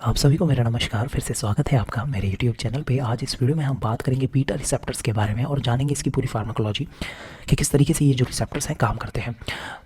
आप सभी को मेरा नमस्कार। फिर से स्वागत है आपका मेरे YouTube चैनल पे। आज इस वीडियो में हम बात करेंगे बीटा रिसेप्टर्स के बारे में और जानेंगे इसकी पूरी फार्माकोलॉजी कि किस तरीके से ये जो रिसेप्टर्स हैं काम करते हैं।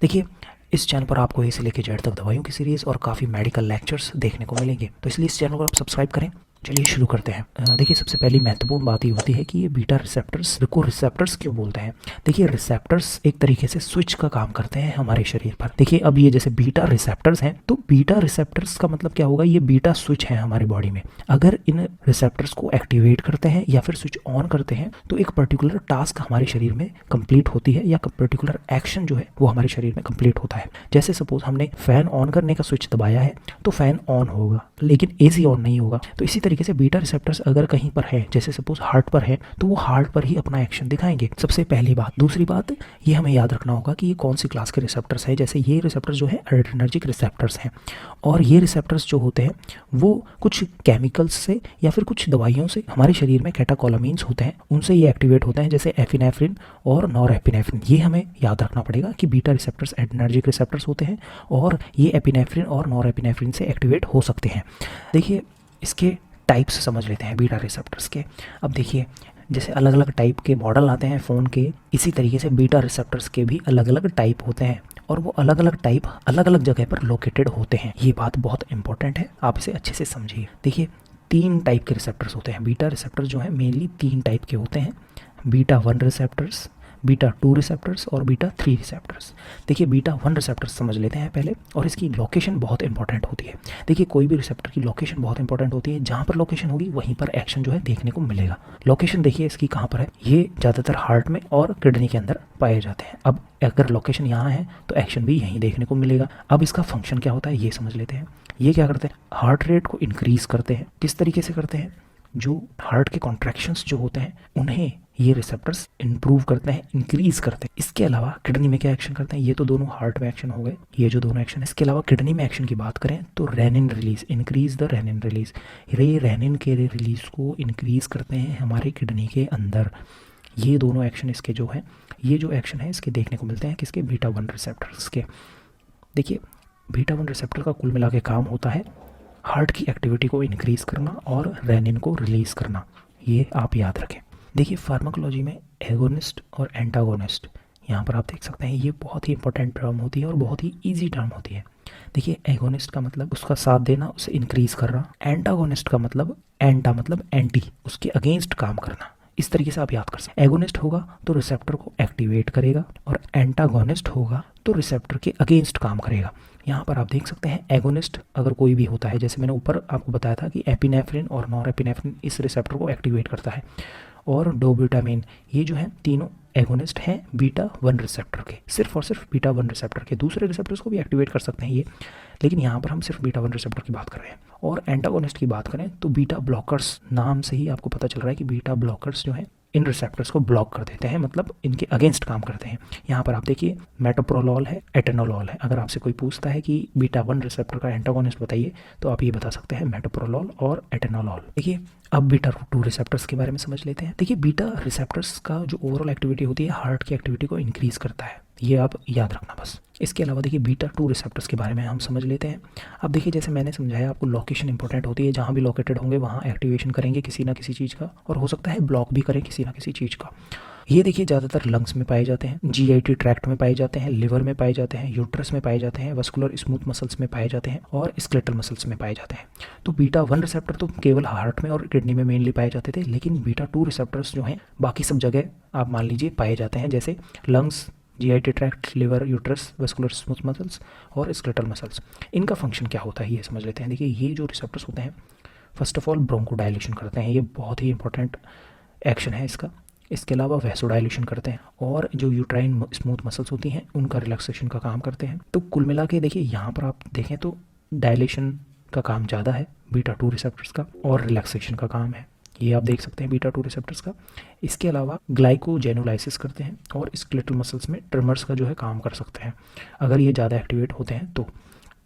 देखिए, इस चैनल पर आपको ए से लेकर जेड तक दवाइयों की सीरीज़ और काफ़ी मेडिकल लेक्चर्स देखने को मिलेंगे, तो इसलिए इस चैनल को आप सब्सक्राइब करें। चलिए शुरू करते हैं। देखिए, सबसे पहली महत्वपूर्ण बात ये होती है कि ये बीटा रिसेप्टर्स को रिसेप्टर्स क्यों बोलते हैं। देखिए, रिसेप्टर्स एक तरीके से स्विच का काम करते हैं हमारे शरीर पर। देखिए, अब ये जैसे बीटा रिसेप्टर्स हैं, तो बीटा रिसेप्टर्स का मतलब क्या होगा, ये बीटा स्विच है हमारी बॉडी में। अगर इन रिसेप्टर्स को एक्टिवेट करते हैं या फिर स्विच ऑन करते हैं तो एक पर्टिकुलर टास्क हमारे शरीर में कंप्लीट होती है या पर्टिकुलर एक्शन जो है वो हमारे शरीर में कंप्लीट होता है। जैसे सपोज हमने फैन ऑन करने का स्विच दबाया है तो फैन ऑन होगा, लेकिन एसी ऑन नहीं होगा। तो इसी तरीके से बीटा रिसेप्टर्स अगर कहीं पर है, जैसे सपोज हार्ट पर है, तो वो हार्ट पर ही अपना एक्शन दिखाएंगे। सबसे पहली बात। दूसरी बात, ये हमें याद रखना होगा कि ये कौन सी क्लास के रिसेप्टर्स है। जैसे ये रिसेप्टर्स जो है एड्रेनर्जिक रिसेप्टर्स हैं, और ये रिसेप्टर्स जो होते हैं वो कुछ केमिकल्स से या फिर कुछ दवाइयों से, हमारे शरीर में कैटाकोलामीन्स होते हैं, उनसे ये एक्टिवेट होते हैं, जैसे एपिनेफ्रिन और नॉरएपिनेफ्रिन। ये हमें याद रखना पड़ेगा कि बीटा रिसेप्टर्स एड्रेनर्जिक रिसेप्टर्स होते हैं और ये एपिनेफ्रिन और नॉरएपिनेफ्रिन से एक्टिवेट हो सकते हैं। देखिए, इसके टाइप्स समझ लेते हैं बीटा रिसेप्टर्स के। अब देखिए, जैसे अलग अलग टाइप के मॉडल आते हैं फ़ोन के, इसी तरीके से बीटा रिसेप्टर्स के भी अलग अलग टाइप होते हैं और वो अलग अलग टाइप अलग अलग जगह पर लोकेटेड होते हैं। ये बात बहुत इंपॉर्टेंट है, आप इसे अच्छे से समझिए। देखिए, 3 टाइप के रिसेप्टर्स होते हैं। बीटा रिसेप्टर्स जो है मेनली 3 टाइप के होते हैं, बीटा 1 रिसेप्टर्स, बीटा 2 रिसेप्टर्स और बीटा 3 रिसेप्टर्स। देखिए, बीटा 1 रिसेप्टर्स समझ लेते हैं पहले, और इसकी लोकेशन बहुत इंपॉर्टेंट होती है। देखिए, कोई भी रिसेप्टर की लोकेशन बहुत इंपॉर्टेंट होती है। जहाँ पर लोकेशन होगी वहीं पर एक्शन जो है देखने को मिलेगा। लोकेशन देखिए इसकी कहाँ पर है, ये ज़्यादातर हार्ट में और किडनी के अंदर पाए जाते हैं। अब अगर लोकेशन यहाँ है तो एक्शन भी यहीं देखने को मिलेगा। अब इसका फंक्शन क्या होता है ये समझ लेते हैं। ये क्या करते हैं, हार्ट रेट को इंक्रीज़ करते हैं। किस तरीके से करते हैं, जो हार्ट के कॉन्ट्रैक्शंस जो होते हैं उन्हें ये रिसेप्टर्स इंप्रूव करते हैं, इंक्रीज करते हैं। इसके अलावा किडनी में क्या एक्शन करते हैं, ये तो दोनों हार्ट में एक्शन हो गए, ये जो दोनों एक्शन है। इसके अलावा किडनी में एक्शन की बात करें तो rennin release, increase the rennin release. ये रेनिन के रिलीज को इंक्रीज करते हैं हमारे किडनी के अंदर। ये दोनों एक्शन इसके जो है, ये जो एक्शन है इसके देखने को मिलते हैं किसके, बीटा 1 रिसेप्टर्स के। देखिए, बीटा 1 रिसेप्टर का कुल मिला के काम होता है हार्ट की एक्टिविटी को इंक्रीज़ करना और रेनिन को रिलीज़ करना। ये आप याद रखें। देखिए, फार्माकोलॉजी में एगोनिस्ट और एंटागोनिस्ट, यहाँ पर आप देख सकते हैं, ये बहुत ही इंपॉर्टेंट टर्म होती है और बहुत ही इजी टर्म होती है। देखिए, एगोनिस्ट का मतलब उसका साथ देना, उसे इंक्रीज़ करना। एंटागोनिस्ट का मतलब एंटा मतलब एंटी, उसके अगेंस्ट काम करना। इस तरीके से आप याद कर सकते हैं। एगोनिस्ट होगा तो रिसेप्टर को एक्टिवेट करेगा और एंटागोनिस्ट होगा तो रिसेप्टर के अगेंस्ट काम करेगा। यहाँ पर आप देख सकते हैं, एगोनिस्ट अगर कोई भी होता है, जैसे मैंने ऊपर आपको बताया था कि एपिनेफ्रिन और नॉरएपिनेफ्रिन इस रिसेप्टर को एक्टिवेट करता है, और डोब्यूटामाइन, ये जो है तीनों एगोनिस्ट हैं बीटा 1 रिसेप्टर के, सिर्फ और सिर्फ बीटा 1 रिसेप्टर के। दूसरे रिसेप्टर्स को भी एक्टिवेट कर सकते हैं ये, लेकिन यहाँ पर हम सिर्फ बीटा 1 रिसेप्टर की बात कर रहे हैं। और एंटागोनिस्ट की बात करें तो बीटा ब्लॉकर्स, नाम से ही आपको पता चल रहा है कि बीटा ब्लॉकर्स जो है इन रिसेप्टर्स को ब्लॉक कर देते हैं, मतलब इनके अगेंस्ट काम करते हैं। यहाँ पर आप देखिए, मेटोप्रोलॉल है, एटेनोलॉल है। अगर आपसे कोई पूछता है कि बीटा 1 रिसेप्टर का एंटागोनिस्ट बताइए, तो आप ये बता सकते हैं मेटोप्रोलॉल और एटेनोलॉल। देखिए, अब बीटा 2 रिसेप्टर्स के बारे में समझ लेते हैं। देखिए, बीटा रिसेप्टर्स का जो ओवरऑल एक्टिविटी होती है हार्ट की एक्टिविटी को इंक्रीज़ करता है, ये आप याद रखना बस। इसके अलावा देखिए, बीटा 2 रिसेप्टर्स के बारे में हम समझ लेते हैं। अब देखिए, जैसे मैंने समझाया आपको, लोकेशन इंपॉर्टेंट होती है। जहाँ भी लोकेटेड होंगे वहाँ एक्टिवेशन करेंगे किसी ना किसी चीज़ का, और हो सकता है ब्लॉक भी करें किसी ना किसी चीज़ का। ये देखिए, ज़्यादातर लंग्स में पाए जाते हैं, जीआईटी ट्रैक्ट में पाए जाते हैं, लिवर में पाए जाते हैं, यूट्रस में पाए जाते हैं, वस्कुलर स्मूथ मसल्स में पाए जाते हैं और स्केलेटल मसल्स में पाए जाते हैं। तो बीटा 1 रिसेप्टर तो केवल हार्ट में और किडनी में मेनली पाए जाते थे, लेकिन बीटा 2 रिसेप्टर्स जो हैं बाकी सब जगह आप मान लीजिए पाए जाते हैं, जैसे lungs, GIT tract, liver, uterus, vascular smooth muscles और स्केलेटल मसल्स। इनका फंक्शन क्या होता है ये समझ लेते हैं। देखिए, ये जो रिसेप्टर्स होते हैं फर्स्ट ऑफ ऑल ब्रोंकोडायलेशन करते हैं, ये बहुत ही इंपॉर्टेंट एक्शन है इसका। इसके अलावा वैसोडायलेशन करते हैं और जो यूट्राइन स्मूथ मसल्स होती हैं उनका रिलैक्सेशन का काम करते हैं। तो कुल मिला के देखिए, यहाँ पर आप देखें तो डायलेशन का काम ज़्यादा है बीटा 2 रिसेप्टर्स का, और रिलैक्सेशन का काम है, ये आप देख सकते हैं बीटा 2 रिसेप्टर्स का। इसके अलावा ग्लाइकोजेनोलाइसिस करते हैं और स्केलेटल मसल्स में ट्रिमर्स का जो है काम कर सकते हैं अगर ये ज़्यादा एक्टिवेट होते हैं तो।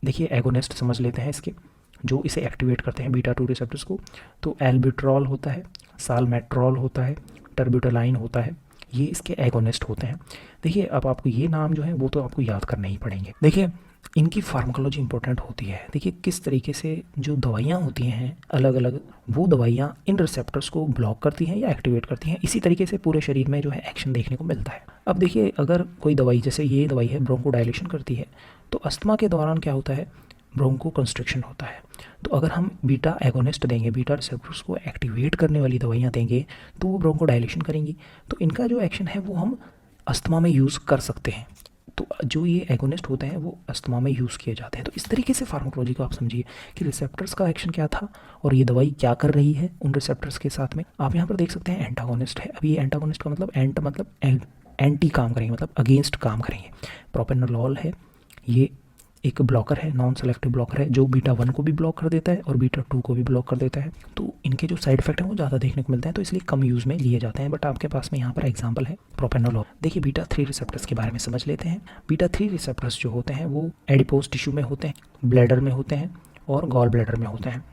देखिए, एगोनिस्ट समझ लेते हैं इसके, जो इसे एक्टिवेट करते हैं बीटा 2 रिसेप्टर्स को। तो एल्बिट्रॉल होता है, सालमेट्रॉल होता है, टर्ब्यूटालाइन होता है, ये इसके एगोनिस्ट होते हैं। देखिए, अब आपको ये नाम जो है वो तो आपको याद करने ही पड़ेंगे। देखिए, इनकी फार्माकोलॉजी इंपॉर्टेंट होती है। देखिए किस तरीके से जो दवाइयाँ होती हैं अलग अलग, वो दवाइयाँ इन रिसेप्टर्स को ब्लॉक करती हैं या एक्टिवेट करती हैं। इसी तरीके से पूरे शरीर में जो है एक्शन देखने को मिलता है। अब देखिए अगर कोई दवाई, जैसे ये दवाई है ब्रोंकोडायलेशन करती है, तो अस्थमा के दौरान क्या होता है, ब्रोंको कंस्ट्रिक्शन होता है। तो अगर हम बीटा एगोनिस्ट देंगे, बीटा रिसेप्टर्स को एक्टिवेट करने वाली दवाइयाँ देंगे, तो वो ब्रोंकोडायलेशन करेंगी। तो इनका जो एक्शन है वो हम अस्थमा में यूज़ कर सकते हैं। तो जो ये एगोनिस्ट होते हैं वो अस्थमा में यूज़ किए जाते हैं। तो इस तरीके से फार्माकोलॉजी को आप समझिए कि रिसेप्टर्स का एक्शन क्या था और ये दवाई क्या कर रही है उन रिसेप्टर्स के साथ में। आप यहाँ पर देख सकते हैं एंटागोनिस्ट है। अभी ये एंटागोनिस्ट का मतलब एंटी काम करेंगे, मतलब अगेंस्ट काम करेंगे। प्रोपेनोलॉल है, ये एक ब्लॉकर है, नॉन सेलेक्टिव ब्लॉकर है, जो बीटा 1 को भी ब्लॉक कर देता है और बीटा 2 को भी ब्लॉक कर देता है। तो इनके जो साइड इफेक्ट हैं वो ज़्यादा देखने को मिलते हैं, तो इसलिए कम यूज़ में लिए जाते हैं। बट आपके पास में यहाँ पर एग्जांपल है प्रोपेनोलॉल। देखिए बीटा 3 रिसेप्टर्स के बारे में समझ लेते हैं। बीटा 3 रिसेप्टर्स जो होते हैं वो एडिपोज टिश्यू में होते हैं, ब्लैडर में होते हैं और गॉल ब्लैडर में होते हैं।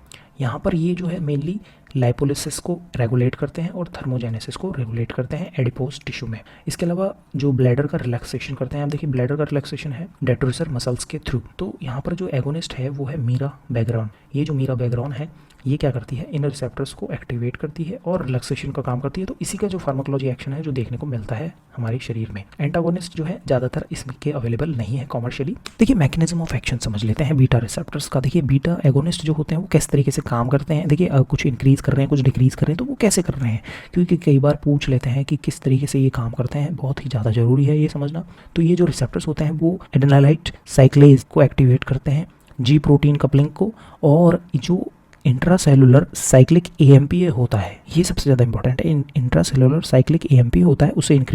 यहाँ पर ये जो है मेनली लाइपोलिसिस को रेगुलेट करते हैं और थर्मोजेनेसिस को रेगुलेट करते हैं एडिपोज टिश्यू में। इसके अलावा जो ब्लैडर का रिलैक्सेशन करते हैं, आप देखिए ब्लैडर का रिलैक्सेशन है डेटोरिसर मसल्स के थ्रू। तो यहाँ पर जो एगोनिस्ट है वो है मीरा बैकग्राउंड। ये जो मीरा बैकग्राउंड है ये क्या करती है, इन रिसेप्टर्स को एक्टिवेट करती है और रिलैक्सेशन का काम करती है। तो इसी का जो फार्माकोलॉजी एक्शन है जो देखने को मिलता है हमारे शरीर में। एंटागोनिस्ट जो है ज़्यादातर इसके अवेलेबल नहीं है कॉमर्शियली। देखिए मैकेनिज्म ऑफ एक्शन समझ लेते हैं बीटा रिसेप्टर्स का। देखिए बीटा एगोनिस्ट जो होते हैं वो किस तरीके से काम करते हैं। देखिए कुछ इंक्रीज़ कर रहे हैं, कुछ डिक्रीज़ कर रहे हैं, तो वो कैसे कर रहे हैं, क्योंकि कई बार पूछ लेते हैं कि किस तरीके से ये काम करते हैं। बहुत ही ज़्यादा ज़रूरी है ये समझना। तो ये जो रिसेप्टर्स होते हैं वो एडेनालाइट साइक्लेज को एक्टिवेट करते हैं, जी प्रोटीन कपलिंग को, और जो इंट्रासेलुलर साइक्लिक एएमपी होता है, ये सबसे ज़्यादा इंपॉर्टेंट है। इंट्रासेलुलर साइक्लिक एएमपी होता है, उसे इंक्रीज